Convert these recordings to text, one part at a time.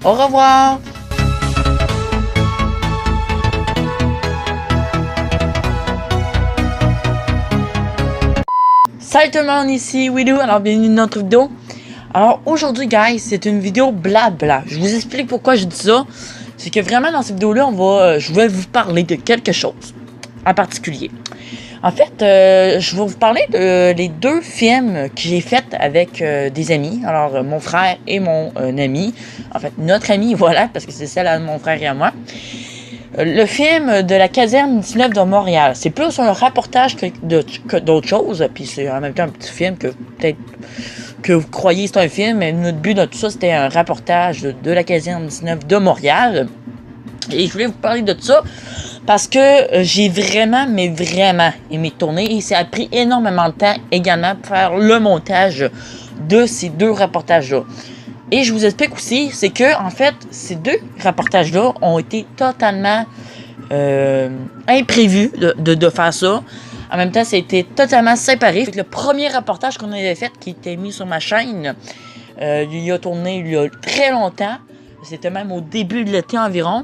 Au revoir! Salut tout le monde, ici Willou, alors bienvenue dans notre vidéo. Alors aujourd'hui guys, c'est une vidéo blabla. Je vous explique pourquoi je dis ça. C'est que vraiment dans cette vidéo-là, je vais vous parler de quelque chose en particulier. En fait, je vais vous parler de les deux films que j'ai faits avec des amis. Alors mon frère et mon ami. En fait, notre ami, voilà, parce que c'est celle de mon frère et à moi. Le film de la caserne 19 de Montréal. C'est plus un reportage que d'autres choses. Puis c'est en même temps un petit film que peut-être que vous croyez c'est un film. Mais notre but de tout ça, c'était un reportage de la caserne 19 de Montréal. Et je voulais vous parler de ça parce que j'ai vraiment, mais vraiment aimé tourner. Et ça a pris énormément de temps également pour faire le montage de ces deux reportages-là. Et je vous explique aussi, c'est que en fait, ces deux reportages-là ont été totalement imprévus de faire ça. En même temps, ça a été totalement séparé. Le premier reportage qu'on avait fait, qui était mis sur ma chaîne, il a tourné il y a très longtemps. C'était même au début de l'été environ.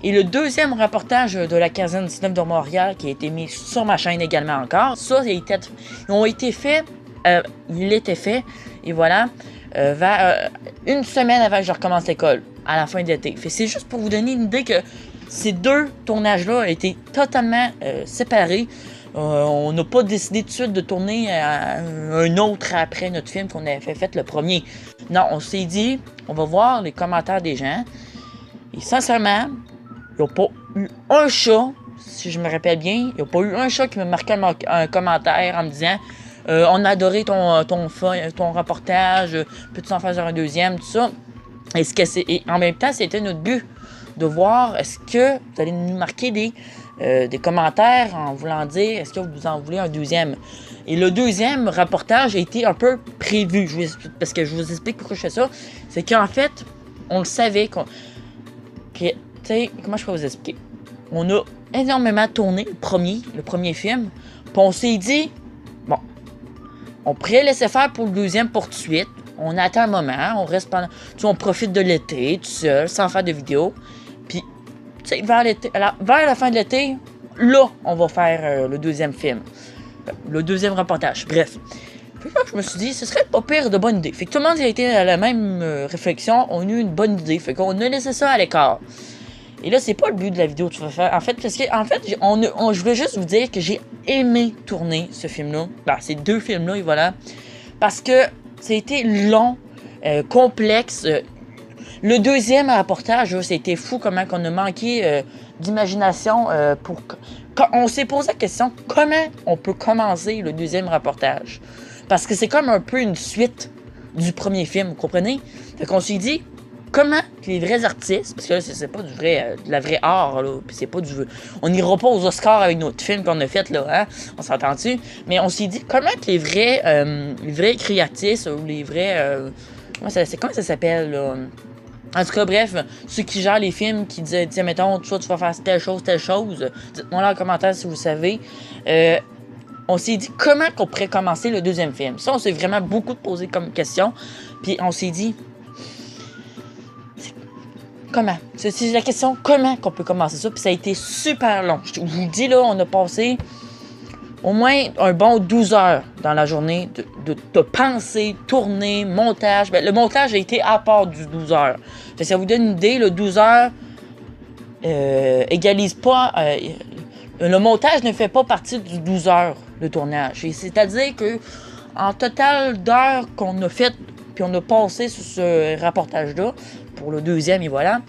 Et le deuxième reportage de la caserne 19 de Montréal, qui a été mis sur ma chaîne également encore, ça, il était fait, et voilà, une semaine avant que je recommence l'école, à la fin de l'été. C'est juste pour vous donner une idée que ces deux tournages-là ont été totalement séparés. On n'a pas décidé tout de suite de tourner un autre après notre film qu'on avait fait le premier. Non, on s'est dit, on va voir les commentaires des gens. Et sincèrement, il n'y a pas eu un chat, si je me rappelle bien, il n'y a pas eu un chat qui m'a marqué un commentaire en me disant on a adoré ton reportage, peux-tu en faire un deuxième, tout ça. Et en même temps, c'était notre but de voir est-ce que vous allez nous marquer des commentaires en voulant dire est-ce que vous en voulez un deuxième. Et le deuxième reportage a été un peu prévu, parce que je vous explique pourquoi je fais ça. C'est qu'en fait, on le savait comment je peux vous expliquer? On a énormément tourné le premier film, puis on s'est dit, bon, on pourrait laisser faire pour le deuxième pour tout de suite. On attend un moment, on reste pendant, on profite de l'été, tout seul, sans faire de vidéo. Puis, vers la fin de l'été, là, on va faire le deuxième film, le deuxième reportage. Bref. Fait que là, je me suis dit, ce serait pas pire de bonne idée. Fait que tout le monde a été à la même réflexion, on a eu une bonne idée. Fait qu'on a laissé ça à l'écart. Et là, c'est pas le but de la vidéo que tu vas faire. En fait, parce que, je voulais juste vous dire que j'ai aimé tourner ce film-là. Ben, ces deux films-là, et voilà. Parce que ça a été long, complexe. Le deuxième reportage, c'était fou comment on a manqué d'imagination quand on s'est posé la question comment on peut commencer le deuxième reportage. Parce que c'est comme un peu une suite du premier film, vous comprenez? Fait qu'on s'est dit comment les vrais artistes, parce que là, c'est pas de la vraie art, là, puis c'est pas on n'ira pas aux Oscars avec notre film qu'on a fait, là, hein, on s'entend-tu? Mais on s'est dit, comment que les vrais créatifs, ou les vrais, comment ça s'appelle, là? En tout cas, bref, ceux qui gèrent les films, qui disaient, mettons, tu vas faire telle chose, dites-moi là en commentaire si vous savez. On s'est dit, comment qu'on pourrait commencer le deuxième film? Ça, on s'est vraiment beaucoup posé comme question, puis on s'est dit, comment? C'est la question, comment qu'on peut commencer ça? Puis ça a été super long. Je vous dis, là, on a passé au moins un bon 12 heures dans la journée de penser, tourner, montage. Ben, le montage a été à part du 12 heures. Fait que ça vous donne une idée, le 12 heures égalise pas... le montage ne fait pas partie du 12 heures de tournage. C'est-à-dire que en total d'heures qu'on a fait, puis on a passé sur ce reportage-là, pour le deuxième, et voilà,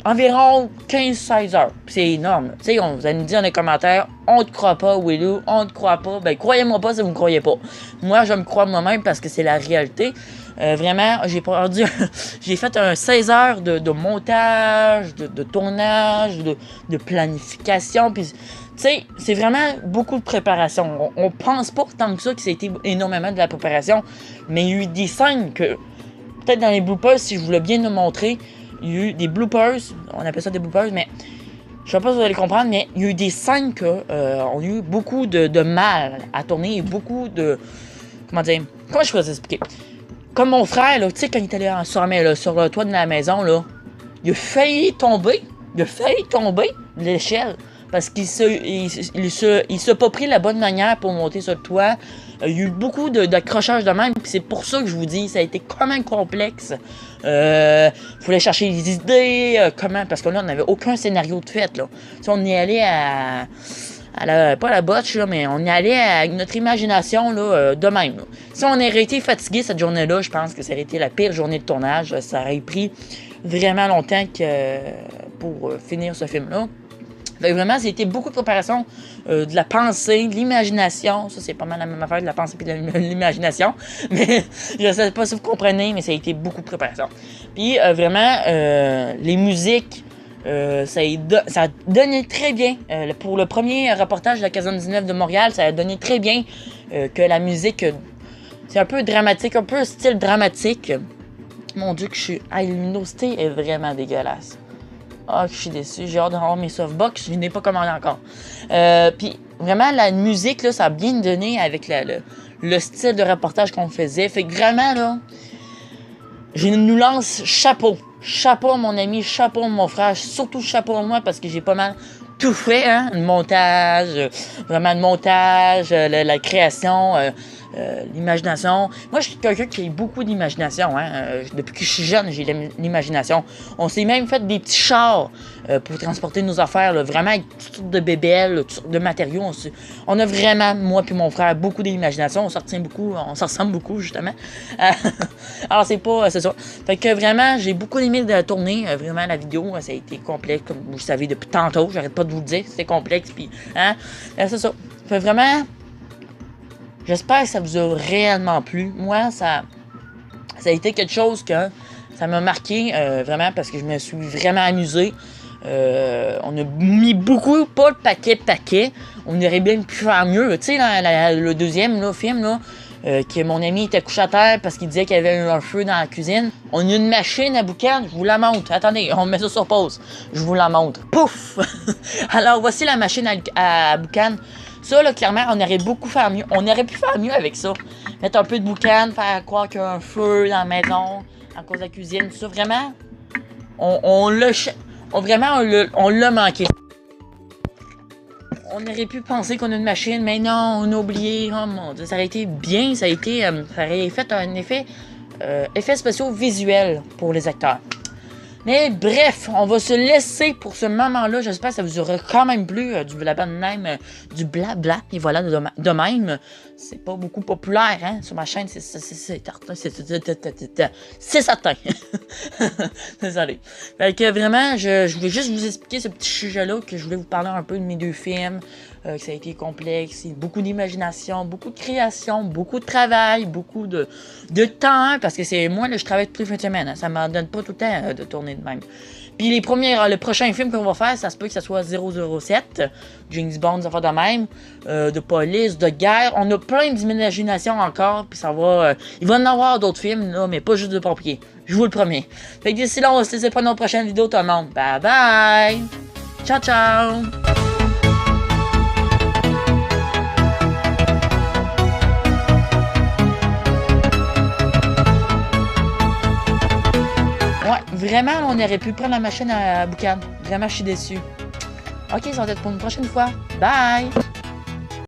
environ 15-16 heures. C'est énorme. Tu sais, vous allez me dire dans les commentaires, on te croit pas, Willou, on te croit pas. Ben, croyez-moi pas si vous me croyez pas. Moi, je me crois moi-même parce que c'est la réalité. Vraiment, j'ai fait un 16 heures de montage, de tournage, de planification. Puis, tu sais, c'est vraiment beaucoup de préparation. On pense pas tant que ça que c'était énormément de la préparation. Mais il y a eu des scènes que, peut-être dans les bloopers, si je voulais bien le montrer, il y a eu des bloopers, on appelle ça des bloopers, mais je sais pas si vous allez comprendre, mais il y a eu des scènes qu'on a eu beaucoup de mal à tourner et beaucoup de... Comment je peux vous expliquer? Comme mon frère, là, tu sais, quand il est allé sur le toit de la maison, là, il a failli tomber. Il a failli tomber de l'échelle. Parce qu'il s'est pas pris la bonne manière pour monter sur le toit. Il y a eu beaucoup d'accrochages de même. Puis c'est pour ça que je vous dis, ça a été quand même complexe. Fallait chercher des idées. Comment? Parce que là, on n'avait aucun scénario de fait. Là. Si on y allait pas à la botche, là, mais on y allait avec notre imagination là, de même. Là. Si on aurait été fatigué cette journée-là, je pense que ça aurait été la pire journée de tournage. Ça aurait pris vraiment longtemps pour finir ce film-là. Fait que vraiment, c'était beaucoup de préparation, de la pensée, de l'imagination. Ça, c'est pas mal la même affaire de la pensée et de l'imagination. Mais je sais pas si vous comprenez, mais ça a été beaucoup de préparation. Puis vraiment, les musiques, ça a donné très bien. Pour le premier reportage de la Caserne 19 de Montréal, ça a donné très bien que la musique, c'est un peu dramatique, un peu style dramatique. Mon Dieu, la luminosité est vraiment dégueulasse. Ah, je suis déçu. J'ai hâte d'avoir mes softbox. Je n'ai pas commandé encore. Puis, vraiment, la musique, là, ça a bien donné avec le style de reportage qu'on faisait. Fait que vraiment, là, je nous lance chapeau. Chapeau à mon ami, chapeau à mon frère. Surtout chapeau à moi parce que j'ai pas mal tout fait. Hein? Le montage, vraiment le montage, la création, l'imagination. Moi, je suis quelqu'un qui a beaucoup d'imagination. Hein? Depuis que je suis jeune, j'ai l'imagination. On s'est même fait des petits chars pour transporter nos affaires, là, vraiment avec toutes sortes de bébelles, toutes sortes de matériaux. On a vraiment, moi et mon frère, beaucoup d'imagination. On s'en retient beaucoup, on s'en ressemble beaucoup, justement. Alors, c'est ça. Fait que vraiment, j'ai beaucoup aimé de tourner. Vraiment, la vidéo, ça a été complexe, comme vous le savez depuis tantôt. J'arrête pas de vous le dire, c'était complexe. Puis, hein? C'est ça. Fait vraiment... J'espère que ça vous a réellement plu. Moi, ça a été quelque chose que ça m'a marqué vraiment parce que je me suis vraiment amusé. On a mis beaucoup, pas le paquet. On aurait bien pu faire mieux. Tu sais, le deuxième là, film, là, que mon ami était couché à terre parce qu'il disait qu'il y avait un feu dans la cuisine. On a une machine à boucan, je vous la montre. Attendez, on met ça sur pause. Je vous la montre. Pouf! Alors, voici la machine à boucan. Ça, là, clairement, on aurait beaucoup fait mieux. On aurait pu faire mieux avec ça. Mettre un peu de boucan, faire croire qu'il y a un feu dans la maison, à cause de la cuisine. Ça, vraiment, on l'a manqué. On aurait pu penser qu'on a une machine, mais non, on a oublié. Oh mon Dieu, ça aurait été bien. Ça aurait fait un effet spécial visuel pour les acteurs. Mais bref, on va se laisser pour ce moment-là. J'espère que ça vous aura quand même plu du blabla. Et voilà, de même. C'est pas beaucoup populaire, hein, sur ma chaîne. C'est certain. Désolé. Fait que vraiment, je voulais juste vous expliquer ce petit sujet-là, que je voulais vous parler un peu de mes deux films. Que ça a été complexe, beaucoup d'imagination, beaucoup de création, beaucoup de travail, beaucoup de temps, hein, parce que c'est moi, là, je travaille toutes les fins de semaine, hein, ça ne m'en donne pas tout le temps de tourner de même. Puis le prochain film qu'on va faire, ça se peut que ça soit 007, James Bond, ça va de même, de police, de guerre. On a plein d'imagination encore, puis ça va... il va y en avoir d'autres films, là, mais pas juste de pompiers. Je vous le promets. Fait que d'ici là, on va se laisser pour nos prochaines vidéos, tout le monde. Bye bye! Ciao, ciao! Ouais, vraiment, on aurait pu prendre la machine à boucan. Vraiment, je suis déçu. Ok, ça va être pour une prochaine fois. Bye!